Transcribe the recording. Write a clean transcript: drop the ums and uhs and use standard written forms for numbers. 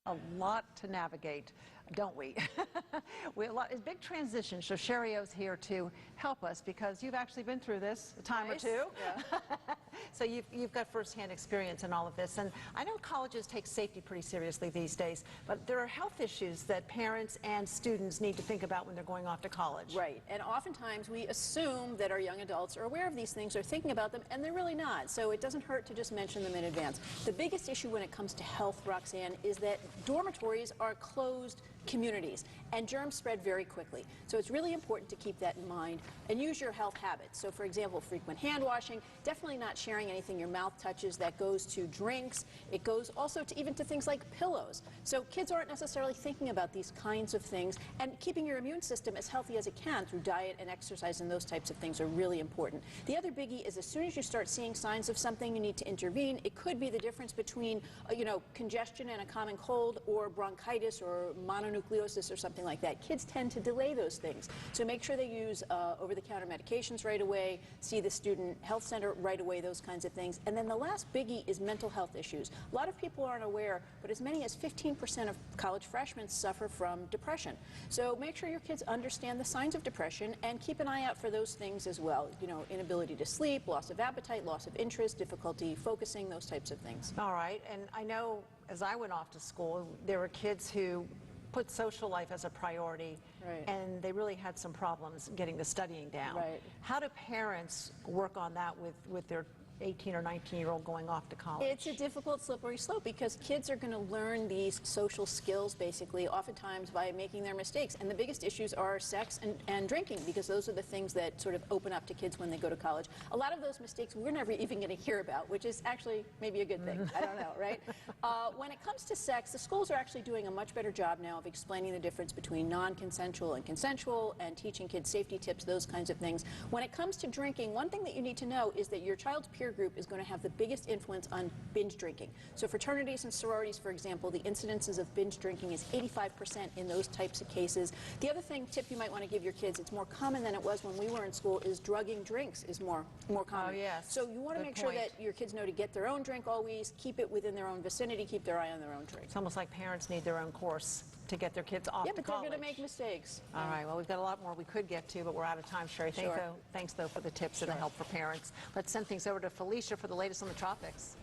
A lot to navigate, don't we? It's a big transition, so Shari's here to help us because you've actually been through this a time or two. Yeah. So you've got firsthand experience in all of this. And I know colleges take safety pretty seriously these days, but there are health issues that parents and students need to think about when they're going off to college. Right, and oftentimes we assume that our young adults are aware of these things or thinking about them, and they're really not. So it doesn't hurt to just mention them in advance. The biggest issue when it comes to health, Roxanne, is that dormitories are closed communities, and germs spread very quickly. So it's really important to keep that in mind and use your health habits. So for example, frequent hand washing, definitely not sharing anything your mouth touches that goes to drinks. It goes also to even to things like pillows. So kids aren't necessarily thinking about these kinds of things, and keeping your immune system as healthy as it can through diet and exercise and those types of things are really important. The other biggie is as soon as you start seeing signs of something, you need to intervene. It could be the difference between congestion and a common cold, or bronchitis or mononucleosis or something like that. Kids tend to delay those things. So make sure they use over-the-counter medications right away, see the student health center right away, those kinds of things. And then the last biggie is mental health issues. A lot of people aren't aware, but as many as 15% of college freshmen suffer from depression. So make sure your kids understand the signs of depression and keep an eye out for those things as well. Inability to sleep, loss of appetite, loss of interest, difficulty focusing, those types of things. All right, and I know as I went off to school, there were kids who put social life as a priority, right, and they really had some problems getting the studying down. Right. How do parents work on that with their 18 or 19-year-old going off to college? It's a difficult slippery slope because kids are going to learn these social skills basically oftentimes by making their mistakes, and the biggest issues are sex and drinking, because those are the things that sort of open up to kids when they go to college. A lot of those mistakes we're never even going to hear about, which is actually maybe a good thing. I don't know, right? When it comes to sex, the schools are actually doing a much better job now of explaining the difference between non-consensual and consensual and teaching kids safety tips, those kinds of things. When it comes to drinking, one thing that you need to know is that your child's peer group is going to have the biggest influence on binge drinking. So fraternities and sororities, for example, the incidences of binge drinking is 85% in those types of cases. The other tip you might want to give your kids, it's more common than it was when we were in school, is drugging drinks is more common. Oh, yes. So you want to make sure that your kids know to get their own drink always, keep it within their own vicinity, keep their eye on their own drink. It's almost like parents need their own course to get their kids off to college. Yeah, but they're going to make mistakes. All right, well, we've got a lot more we could get to, but we're out of time, Shari. Sure. Thanks, though, for the tips and the help for parents. Let's send things over to Felicia for the latest on the tropics.